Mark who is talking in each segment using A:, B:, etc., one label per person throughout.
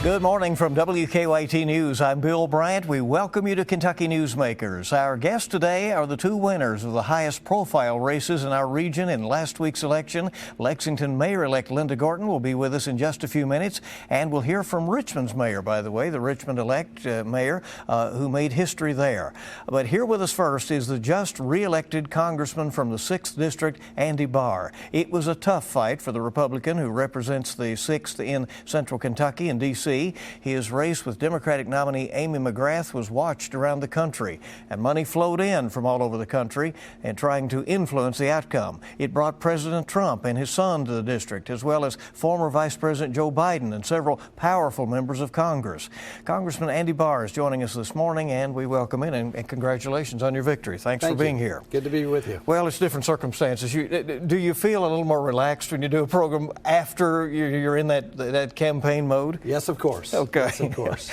A: Good morning from WKYT News. I'm Bill Bryant. We welcome you to Kentucky Newsmakers. Our guests today are the two winners of the highest profile races in our region in last week's election. Lexington Mayor-elect Linda Gorton will be with us in just a few minutes, and we'll hear from Richmond's mayor, by the way, the Richmond-elect mayor who made history there. But here with us first is the just re-elected congressman from the 6th District, Andy Barr. It was a tough fight for the Republican who represents the 6th in Central Kentucky and D.C. His race with Democratic nominee Amy McGrath was watched around the country, and money flowed in from all over the country and trying to influence the outcome. It brought President Trump and his son to the district, as well as former Vice President Joe Biden and several powerful members of Congress. Congressman Andy Barr is joining us this morning, and we welcome him and congratulations on your victory. Thanks for being here.
B: Good to be with you.
A: Well, it's different circumstances. Do you feel a little more relaxed when you do a program after you're in that campaign mode?
B: Yes, of course.
A: Okay.
B: Yes, of course.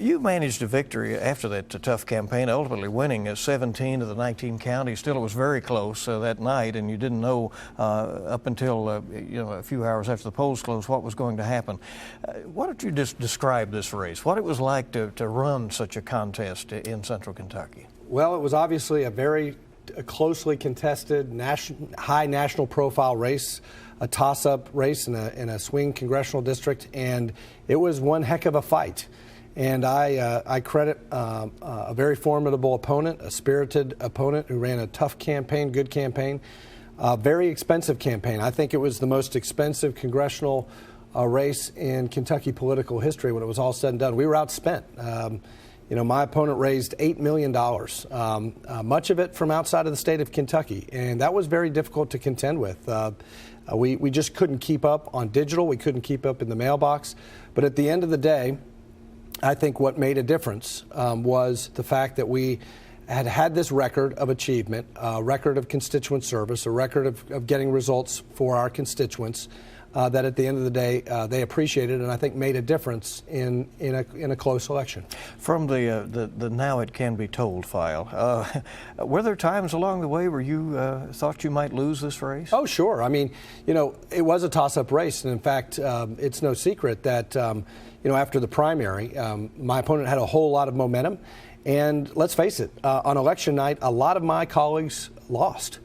A: You managed a victory after that tough campaign, ultimately winning 17 of the 19 counties. Still, it was very close that night, and you didn't know up until a few hours after the polls closed what was going to happen. Why don't you just describe this race, what it was like to run such a contest in Central Kentucky?
B: Well, it was obviously a very closely contested, high national profile race, a toss-up race in a swing congressional district, and it was one heck of a fight. And I credit a very formidable opponent, a spirited opponent who ran a tough campaign, good campaign, a very expensive campaign. I think it was the most expensive congressional race in Kentucky political history when it was all said and done. We were outspent. My opponent raised $8 million, much of it from outside of the state of Kentucky, and that was very difficult to contend with. We just couldn't keep up on digital. We couldn't keep up in the mailbox. But at the end of the day, I think what made a difference was the fact that we had this record of achievement, a record of constituent service, a record of getting results for our constituents, that at the end of the day they appreciated and I think made a difference in a close election. From
A: the Now It Can Be Told file, were there times along the way where you thought you might lose this race?
B: Oh, sure. I mean, it was a toss-up race, and in fact, it's no secret that after the primary, my opponent had a whole lot of momentum, and let's face it, on election night, a lot of my colleagues lost.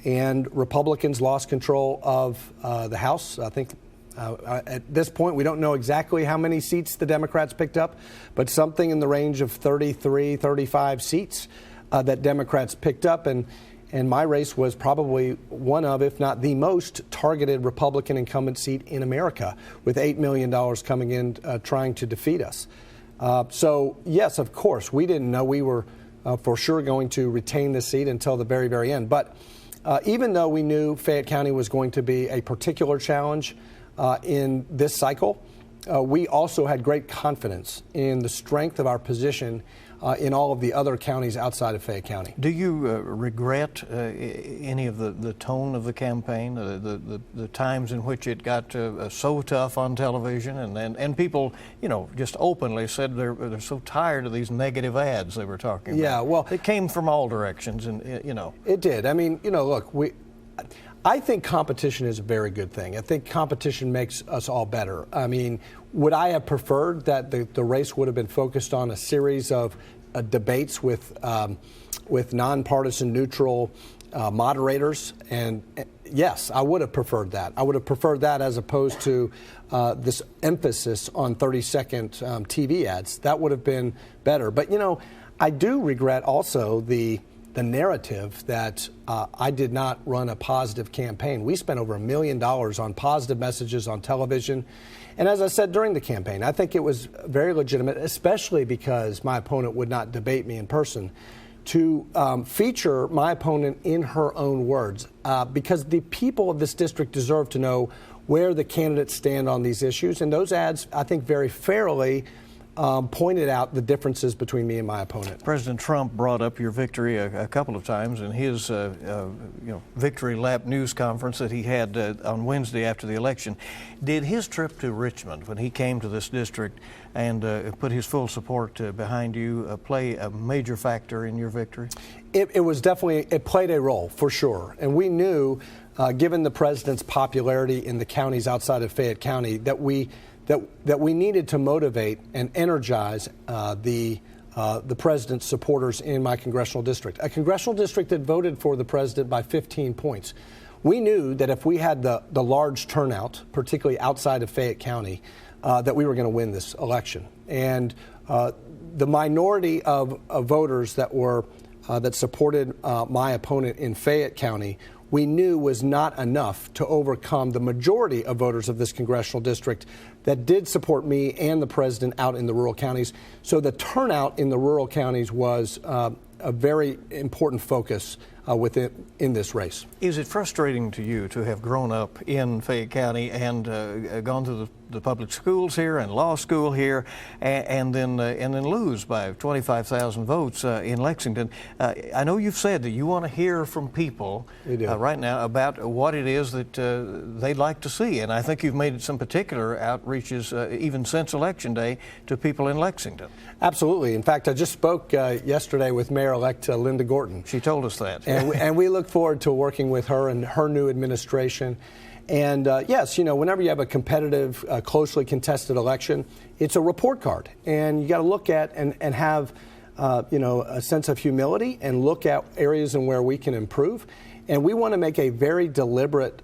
B: And Republicans lost control of the House. I think at this point we don't know exactly how many seats the Democrats picked up, but something in the range of 33, 35 seats that Democrats picked up. And my race was probably one of, if not the most targeted Republican incumbent seat in America, with $8 million coming in trying to defeat us. So, yes, of course, we didn't know we were for sure going to retain the seat until the very, very end. But even though we knew Fayette County was going to be a particular challenge in this cycle, we also had great confidence in the strength of our position in all of the other counties outside of Fayette County.
A: Do you regret any of the tone of the campaign, the times in which it got so tough on television, and people, just openly said they're so tired of these negative ads they were talking about?
B: Yeah, well,
A: it came from all directions, and
B: it did. I mean, look, I think competition is a very good thing. I think competition makes us all better. I mean, would I have preferred that the race would have been focused on a series of debates with nonpartisan, neutral moderators? And yes, I would have preferred that. I would have preferred that as opposed to this emphasis on 30-second TV ads. That would have been better. But, I do regret also the narrative that I did not run a positive campaign. We spent over $1 million on positive messages on television. And as I said during the campaign, I think it was very legitimate, especially because my opponent would not debate me in person, to feature my opponent in her own words, because the people of this district deserve to know where the candidates stand on these issues. And those ads, I think, very fairly pointed out the differences between me and my opponent.
A: President Trump brought up your victory a couple of times in his victory lap news conference that he had on Wednesday after the election. Did his trip to Richmond, when he came to this district and put his full support behind you, play a major factor in your victory?
B: It was definitely, it played a role, for sure. And we knew, given the president's popularity in the counties outside of Fayette County, that that we needed to motivate and energize the president's supporters in my congressional district, a congressional district that voted for the president by 15 points. We knew that if we had the large turnout, particularly outside of Fayette County, that we were going to win this election. And the minority of voters that supported my opponent in Fayette County, we knew was not enough to overcome the majority of voters of this congressional district that did support me and the president out in the rural counties. So the turnout in the rural counties was a very important focus in this race.
A: Is it frustrating to you to have grown up in Fayette County and gone to the public schools here and law school here, and then lose by 25,000 votes in Lexington? I know you've said that you want to hear from people right now about what it is that they'd like to see, and I think you've made some particular outreaches even since Election Day to people in Lexington.
B: Absolutely. In fact, I just spoke yesterday with Mayor-elect Linda Gorton.
A: She told us that.
B: And we look forward to working with her and her new administration. And yes, whenever you have a competitive, closely contested election, it's a report card. And you got to look at and have, a sense of humility and look at areas in where we can improve. And we want to make a very deliberate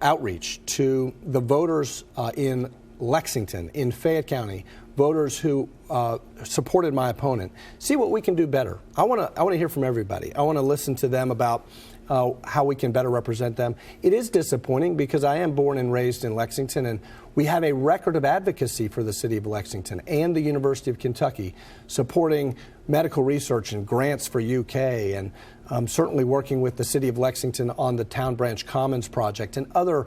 B: outreach to the voters in Lexington, in Fayette County, voters who supported my opponent. See what we can do better. I want to hear from everybody. I want to listen to them about how we can better represent them. It is disappointing because I am born and raised in Lexington, and we have a record of advocacy for the city of Lexington and the University of Kentucky, supporting medical research and grants for UK, and certainly working with the city of Lexington on the Town Branch Commons project and other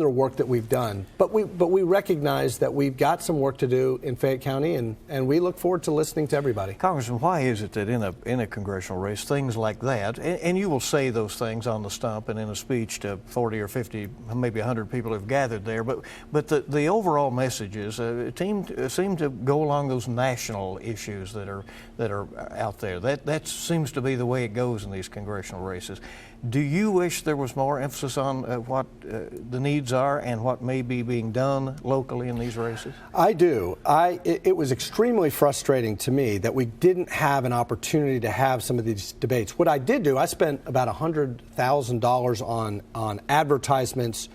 B: work that we've done. But we recognize that we've got some work to do in Fayette County, and we look forward to listening to everybody.
A: Congressman, why is it that in a congressional race, things like that, and you will say those things on the stump and in a speech to 40 or 50, maybe 100 people have gathered there, but the overall messages seem to go along those national issues that are out there. That seems to be the way it goes in these congressional races. Do you wish there was more emphasis on what the needs are and what may be being done locally in these races?
B: I do. It was extremely frustrating to me that we didn't have an opportunity to have some of these debates. What I did do, I spent about $100,000 on advertisements,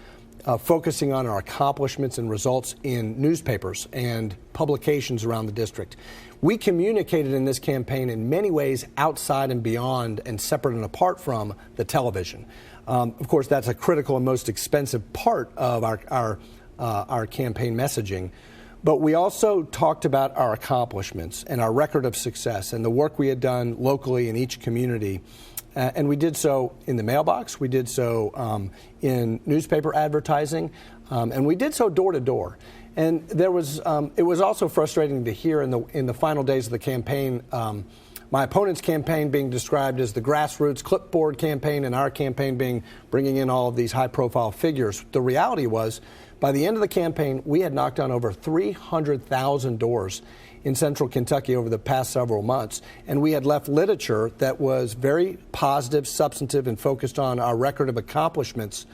B: focusing on our accomplishments and results in newspapers and publications around the district. We communicated in this campaign in many ways outside and beyond and separate and apart from the television. Of course, that's a critical and most expensive part of our campaign messaging. But we also talked about our accomplishments and our record of success and the work we had done locally in each community. And we did so in the mailbox, we did so in newspaper advertising, and we did so door to door. And it was also frustrating to hear in the final days of the campaign, my opponent's campaign being described as the grassroots clipboard campaign and our campaign bringing in all of these high-profile figures. The reality was, by the end of the campaign, we had knocked on over 300,000 doors in central Kentucky over the past several months, and we had left literature that was very positive, substantive, and focused on our record of accomplishments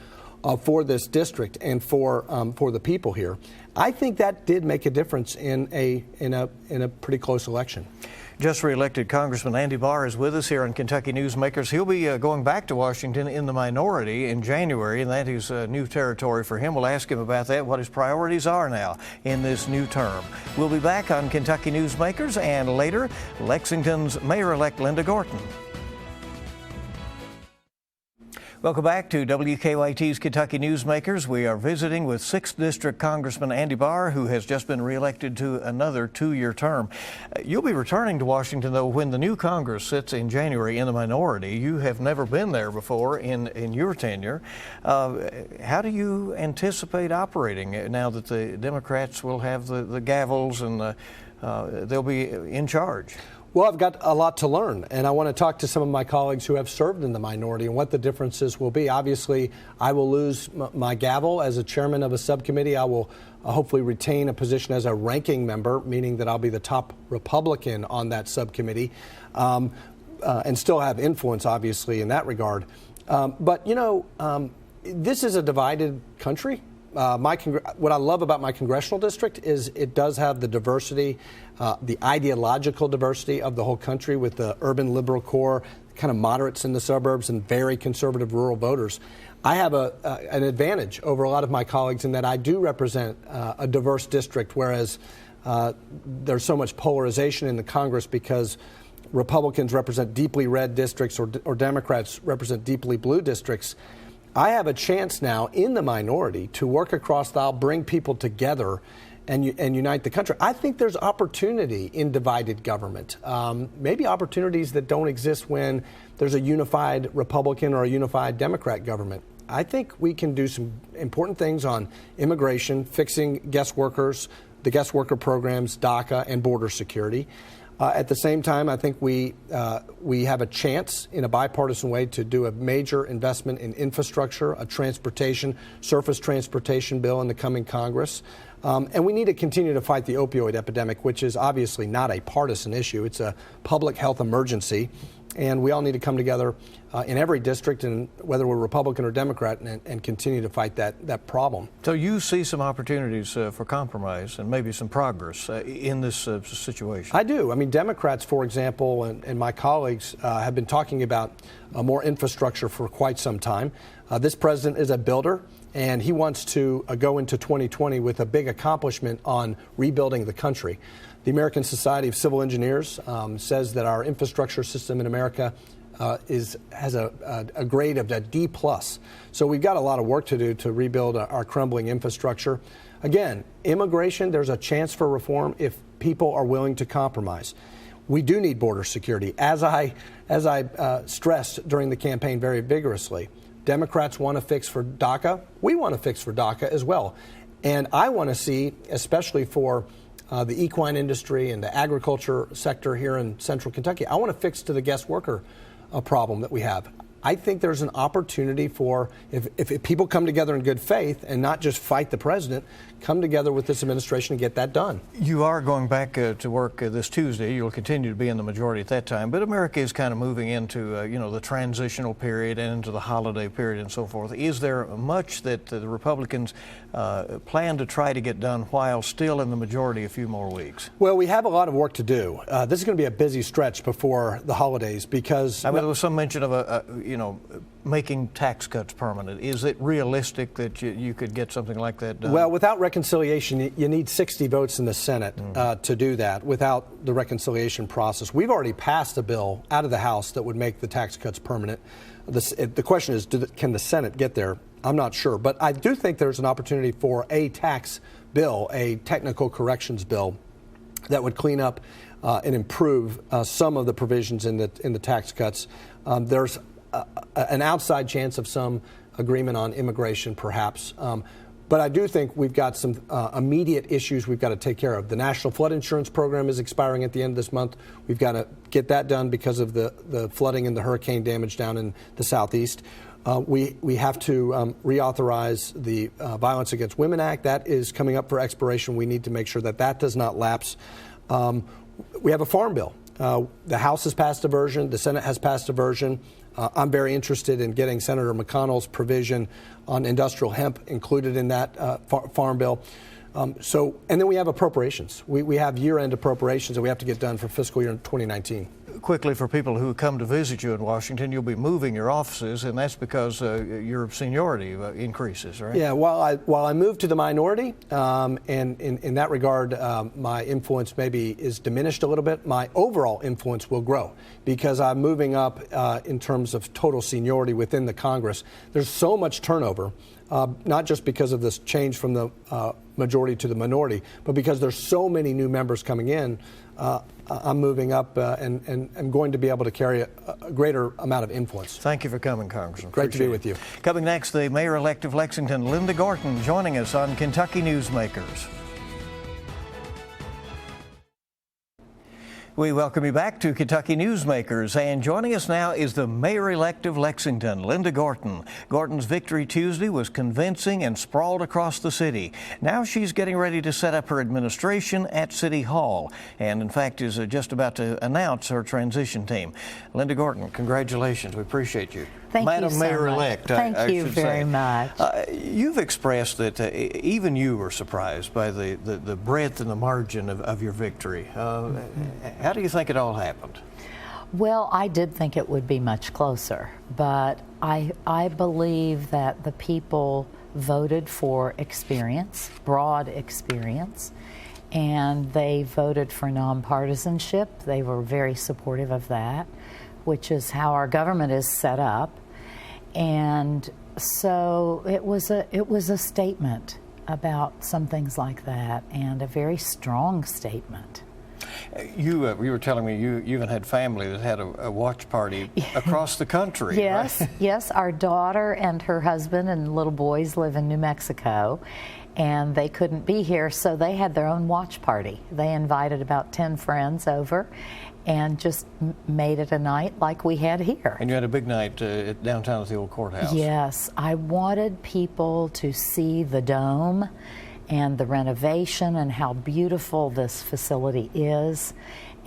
B: for this district and for the people here. I think that did make a difference in a pretty close election.
A: Just re-elected Congressman Andy Barr is with us here on Kentucky Newsmakers. He'll be going back to Washington in the minority in January, and that is new territory for him. We'll ask him about that, what his priorities are now in this new term. We'll be back on Kentucky Newsmakers, and later, Lexington's Mayor-elect Linda Gorton. Welcome back to WKYT's Kentucky Newsmakers. We are visiting with 6th District Congressman Andy Barr, who has just been reelected to another 2-year term. You'll be returning to Washington, though, when the new Congress sits in January in the minority. You have never been there before in your tenure. How do you anticipate operating now that the Democrats will have the gavels and they'll be in charge?
B: Well, I've got a lot to learn, and I want to talk to some of my colleagues who have served in the minority and what the differences will be. Obviously, I will lose my gavel as a chairman of a subcommittee. I will hopefully retain a position as a ranking member, meaning that I'll be the top Republican on that subcommittee, and still have influence, obviously, in that regard. But, this is a divided country. What I love about my congressional district is it does have the diversity, the ideological diversity of the whole country, with the urban liberal core, kind of moderates in the suburbs, and very conservative rural voters. I have an advantage over a lot of my colleagues in that I do represent a diverse district, whereas there's so much polarization in the Congress because Republicans represent deeply red districts or Democrats represent deeply blue districts. I have a chance now in the minority to work across the aisle, bring people together, and unite the country. I think there's opportunity in divided government, maybe opportunities that don't exist when there's a unified Republican or a unified Democrat government. I think we can do some important things on immigration, fixing guest workers, the guest worker programs, DACA, and border security. At the same time, I think we have a chance in a bipartisan way to do a major investment in infrastructure, a surface transportation bill in the coming Congress. And we need to continue to fight the opioid epidemic, which is obviously not a partisan issue. It's a public health emergency. And we all need to come together in every district, and whether we're Republican or Democrat, and continue to fight that problem.
A: So you see some opportunities for compromise and maybe some progress in this situation?
B: I do. I mean, Democrats, for example, and my colleagues have been talking about more infrastructure for quite some time. This president is a builder, and he wants to go into 2020 with a big accomplishment on rebuilding the country. The American Society of Civil Engineers says that our infrastructure system in America has a grade of a D+. So we've got a lot of work to do to rebuild our crumbling infrastructure. Again, immigration, there's a chance for reform if people are willing to compromise. We do need border security, as I stressed during the campaign very vigorously. Democrats want to fix for DACA. We want to fix for DACA as well. And I want to see, especially for the equine industry and the agriculture sector here in central Kentucky, I want to fix to the guest worker problem that we have. I think there's an opportunity for, if people come together in good faith and not just fight the president, come together with this administration and get that done.
A: You are going back to work this Tuesday. You'll continue to be in the majority at that time. But America is kind of moving into, the transitional period and into the holiday period and so forth. Is there much that the Republicans plan to try to get done while still in the majority a few more weeks?
B: Well, we have a lot of work to do. This is going to be a busy stretch before the holidays because...
A: there was some mention of making tax cuts permanent. Is it realistic that you could get something like that done?
B: Well, without reconciliation, you need 60 votes in the Senate to do that. Without the reconciliation process, we've already passed a bill out of the House that would make the tax cuts permanent. The question is, can the Senate get there? I'm not sure. But I do think there's an opportunity for a tax bill, a technical corrections bill, that would clean up and improve some of the provisions in the tax cuts. There's an outside chance of some agreement on immigration, perhaps. But I do think we've got some immediate issues we've got to take care of. The National Flood Insurance Program is expiring at the end of this month. We've got to get that done because of the flooding and the hurricane damage down in the southeast. We have to reauthorize the Violence Against Women Act. That is coming up for expiration. We need to make sure that does not lapse. We have a farm bill. The House has passed a version. The Senate has passed a version. I'm very interested in getting Senator McConnell's provision on industrial hemp included in that farm bill. And then we have appropriations. We have year-end appropriations that we have to get done for fiscal year 2019.
A: Quickly, for people who come to visit you in Washington, you'll be moving your offices, and that's because your seniority increases, right?
B: Yeah, while I move to the minority, and in that regard, my influence maybe is diminished a little bit, my overall influence will grow because I'm moving up in terms of total seniority within the Congress. There's so much turnover, not just because of this change from the majority to the minority, but because there's so many new members coming in. I'm moving up and I'm going to be able to carry a greater amount of influence.
A: Thank you for coming, Congressman.
B: Great to be with you.
A: Coming next, the Mayor-elect of Lexington, Linda Gorton, joining us on Kentucky Newsmakers. We welcome you back to Kentucky Newsmakers, and joining us now is the Mayor-elect of Lexington, Linda Gorton. Gorton's victory Tuesday was convincing and sprawled across the city. Now she's getting ready to set up her administration at City Hall, and in fact is just about to announce her transition team. Linda Gorton, congratulations. We appreciate you.
C: Thank
A: Madam
C: you so
A: Mayor-elect,
C: much. Thank you very much.
A: You've expressed that even you were surprised by the breadth and the margin of your victory. How do you think it all happened?
C: Well, I did think it would be much closer, but I believe that the people voted for experience, broad experience, and they voted for nonpartisanship. They were very supportive of that, which is how our government is set up. And so it was a statement about some things like that, and a very strong statement.
A: You were telling me you even had family that had a watch party across the country.
C: Yes,
A: right?
C: Yes. Our daughter and her husband and little boys live in New Mexico, and they couldn't be here, so they had their own watch party. They invited about 10 friends over and just made it a night like we had here.
A: And you had a big night downtown at the old courthouse.
C: Yes, I wanted people to see the dome and the renovation and how beautiful this facility is,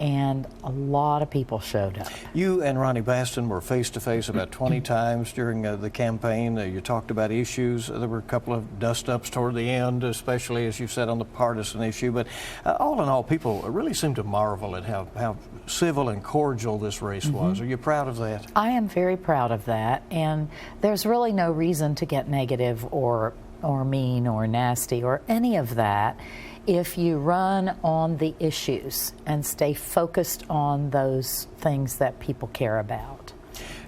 C: and a lot of people showed up. You
A: and Ronnie Baston were face-to-face about 20 times during the campaign. You talked about issues. There were a couple of dust-ups toward the end, especially, as you said, on the partisan issue. But all in all, people really seemed to marvel at how civil and cordial this race was. Are you proud of that?
C: I am very proud of that, and there's really no reason to get negative or mean or nasty or any of that if you run on the issues and stay focused on those things that people care about.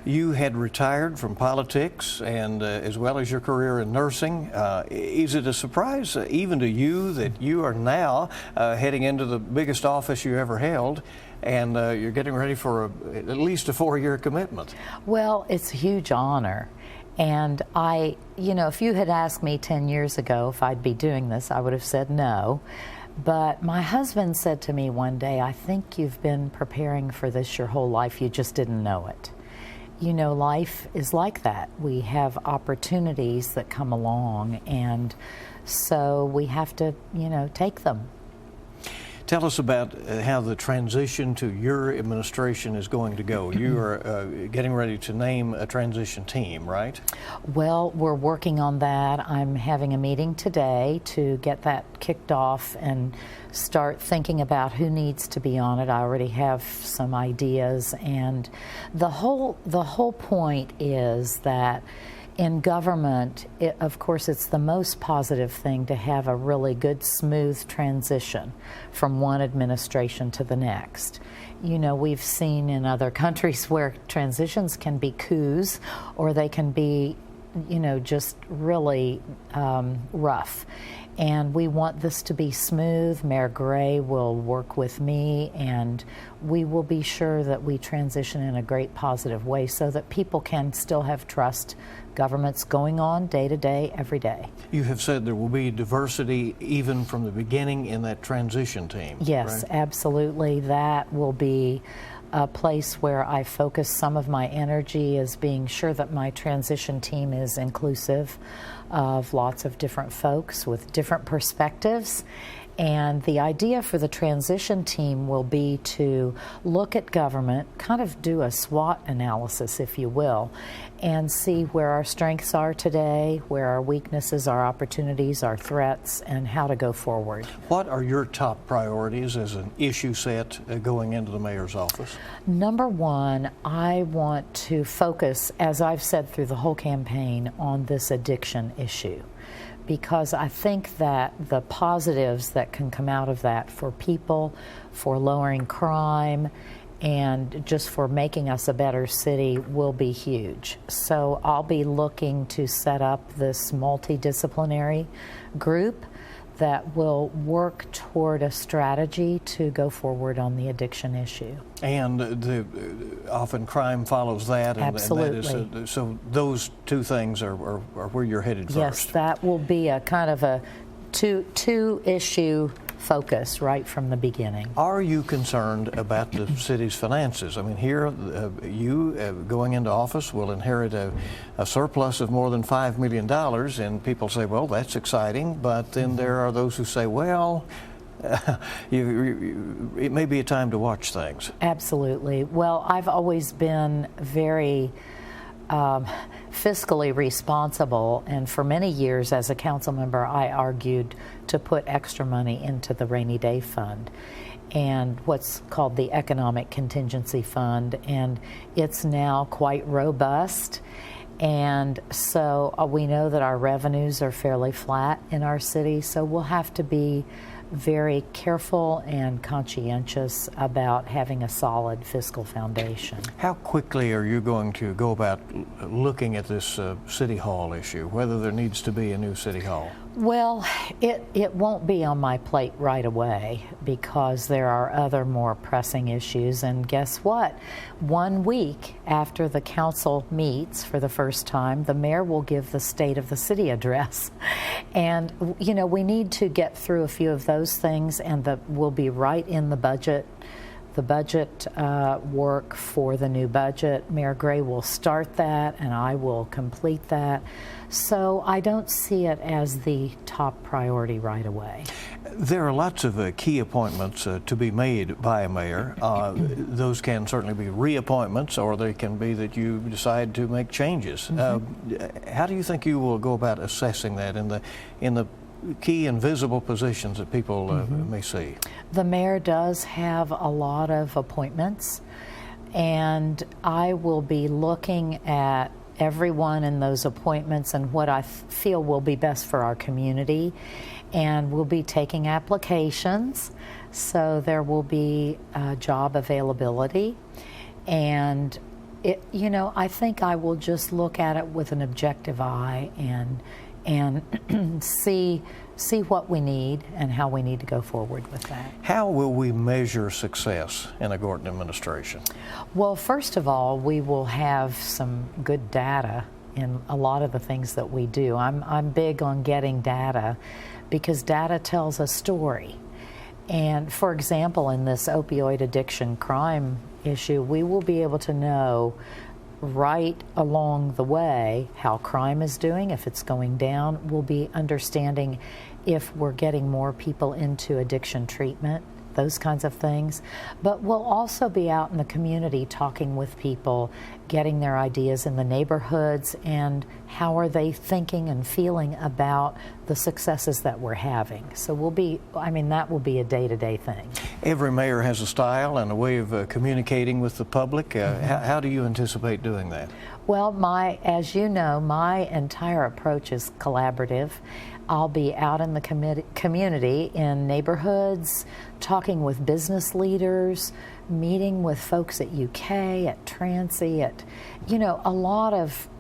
A: You had retired from politics, and as well as your career in nursing. Is it a surprise even to you that you are now heading into the biggest office you ever held, and you're getting ready for at least a 4-year commitment? Well,
C: it's a huge honor. And if you had asked me 10 years ago if I'd be doing this, I would have said no. But my husband said to me one day, "I think you've been preparing for this your whole life, you just didn't know it." You know, life is like that. We have opportunities that come along, and so we have to, take them.
A: Tell us about how the transition to your administration is going to go. You are getting ready to name a transition team, right?
C: Well, we're working on that. I'm having a meeting today to get that kicked off and start thinking about who needs to be on it. I already have some ideas, and the whole point is that in government, of course, it's the most positive thing to have a really good, smooth transition from one administration to the next. We've seen in other countries where transitions can be coups, or they can be, just really rough. And we want this to be smooth. Mayor Gray will work with me, and we will be sure that we transition in a great positive way so that people can still have trust. Government's going on day to day, every day. You have said there will be diversity even from the beginning in that transition team. Yes, right? Absolutely. That will be a place where I focus some of my energy, is being sure that my transition team is inclusive of lots of different folks with different perspectives. And the idea for the transition team will be to look at government, kind of do a SWOT analysis, if you will, and see where our strengths are today, where our weaknesses, our opportunities, our threats, and how to go forward. What are your top priorities as an issue set going into the mayor's office? Number one, I want to focus, as I've said through the whole campaign, on this addiction issue, because I think that the positives that can come out of that for people, for lowering crime, and just for making us a better city will be huge. So I'll be looking to set up this multidisciplinary group that will work toward a strategy to go forward on the addiction issue. And often crime follows that. Absolutely. And that is, so those two things are where you're headed first. Yes, that will be a kind of a two-issue focus right from the beginning.
A: Are you concerned about the city's finances? I mean, here, you going into office will inherit a surplus of more than $5 million, and people say, well, that's exciting, but then there are those who say, well, it may be a time to watch things.
C: Absolutely. Well, I've always been very fiscally responsible, and for many years as a council member, I argued to put extra money into the rainy day fund and what's called the economic contingency fund, and it's now quite robust. And so we know that our revenues are fairly flat in our city, so we'll have to be very careful and conscientious about having a solid fiscal foundation.
A: How quickly are you going to go about looking at this City Hall issue, whether there needs to be a new City Hall?
C: Well, it won't be on my plate right away because there are other more pressing issues. And guess what? 1 week after the council meets for the first time, the mayor will give the State of the City address. And, you know, we need to get through a few of those things, and we'll be right in the budget. The budget work for the new budget. Mayor Gray will start that, and I will complete that. So I don't see it as the top priority right away.
A: There are lots of key appointments to be made by a mayor. Those can certainly be reappointments, or they can be that you decide to make changes. How do you think you will go about assessing that in the key and visible positions that people may see?
C: The mayor does have a lot of appointments, and I will be looking at everyone in those appointments and what I feel will be best for our community, and we'll be taking applications, so there will be job availability, and I think I will just look at it with an objective eye and see what we need and how we need to go forward with that.
A: How will we measure success in a Gorton administration?
C: Well, first of all, we will have some good data in a lot of the things that we do. I'm big on getting data because data tells a story. And for example, in this opioid addiction crime issue, we will be able to know right along the way how crime is doing. If it's going down, we'll be understanding if we're getting more people into addiction treatment, those kinds of things. But we'll also be out in the community talking with people, getting their ideas in the neighborhoods, and how are they thinking and feeling about the successes that we're having. So that will be a day-to-day thing.
A: Every mayor has a style and a way of communicating with the public. How do you anticipate doing that?
C: Well, as you know, my entire approach is collaborative. I'll be out in the community, in neighborhoods, talking with business leaders, meeting with folks at UK, at Transy,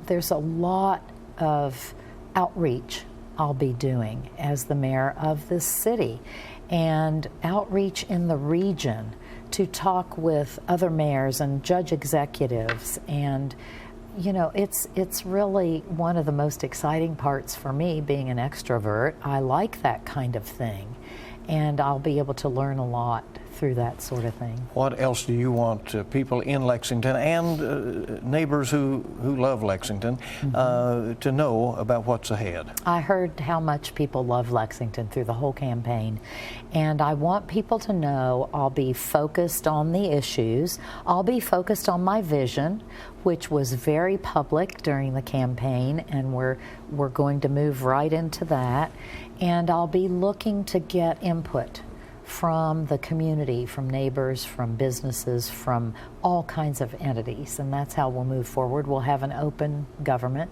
C: there's a lot of outreach I'll be doing as the mayor of this city, and outreach in the region to talk with other mayors and judge executives. And it's really one of the most exciting parts for me, being an extrovert. I like that kind of thing, and I'll be able to learn a lot through that sort of thing.
A: What else do you want people in Lexington and neighbors who love Lexington to know about what's ahead? I
C: heard how much people love Lexington through the whole campaign, and I want people to know I'll be focused on the issues. I'll be focused on my vision, which was very public during the campaign, and we're going to move right into that. And I'll be looking to get input from the community, from neighbors, from businesses, from all kinds of entities, and that's how we'll move forward. We'll have an open government,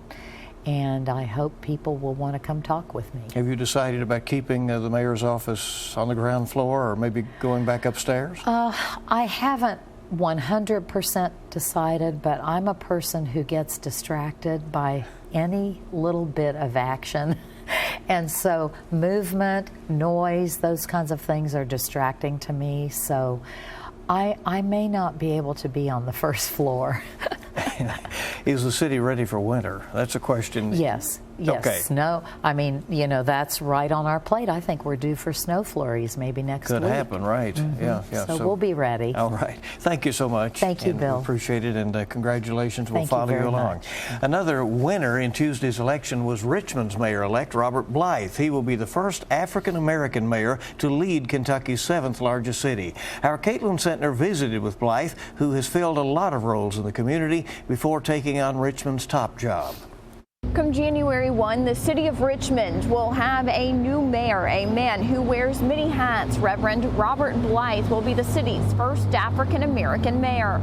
C: and I hope people will want to come talk with me.
A: Have you decided about keeping the mayor's office on the ground floor, or maybe going back upstairs?
C: I haven't 100% decided, but I'm a person who gets distracted by any little bit of action. And so movement, noise, those kinds of things are distracting to me. So I may not be able to be on the first floor.
A: Is the city ready for winter? That's a question.
C: Yes, Yes,
A: Okay.
C: snow. I mean, that's right on our plate. I think we're due for snow flurries maybe next week.
A: Could happen, right? Yeah.
C: So we'll be ready.
A: All right. Thank you so much.
C: Thank you,
A: and
C: Bill.
A: We appreciate it, and congratulations. We'll
C: Thank you
A: follow you
C: very
A: along.
C: much.
A: Another winner in Tuesday's election was Richmond's mayor-elect Robert Blythe. He will be the first African-American mayor to lead Kentucky's 7th largest city. Our Caitlin Sentner visited with Blythe, who has filled a lot of roles in the community before taking on Richmond's top job.
D: Come January 1, the city of Richmond will have a new mayor, a man who wears many hats. Reverend Robert Blythe will be the city's first African-American mayor.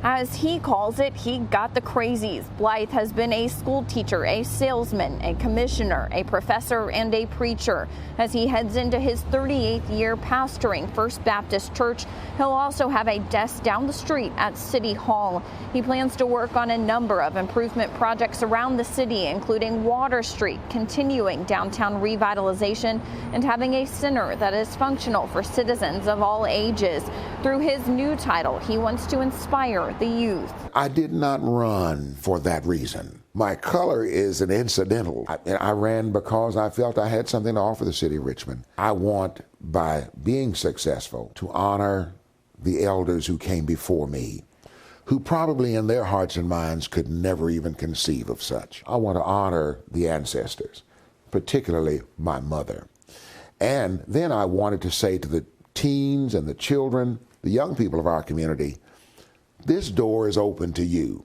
D: As he calls it, he got the crazies. Blythe has been a school teacher, a salesman, a commissioner, a professor, and a preacher. As he heads into his 38th year pastoring First Baptist Church, he'll also have a desk down the street at City Hall. He plans to work on a number of improvement projects around the city, including Water Street, continuing downtown revitalization, and having a center that is functional for citizens of all ages. Through his new title, he wants to inspire the youth.
E: I did not run for that reason. My color is an incidental. I ran because I felt I had something to offer the city of Richmond. I want, by being successful, to honor the elders who came before me, who probably in their hearts and minds could never even conceive of such. I want to honor the ancestors, particularly my mother. And then I wanted to say to the teens and the children, the young people of our community, this door is open to you.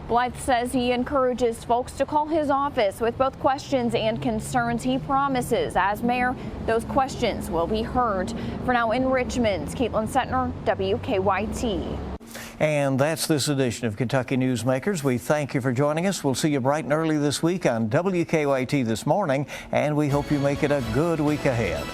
D: Blythe says he encourages folks to call his office with both questions and concerns. He promises, as mayor, those questions will be heard. For now in Richmond, Caitlin Sentner, WKYT.
A: And that's this edition of Kentucky Newsmakers. We thank you for joining us. We'll see you bright and early this week on WKYT This Morning, and we hope you make it a good week ahead.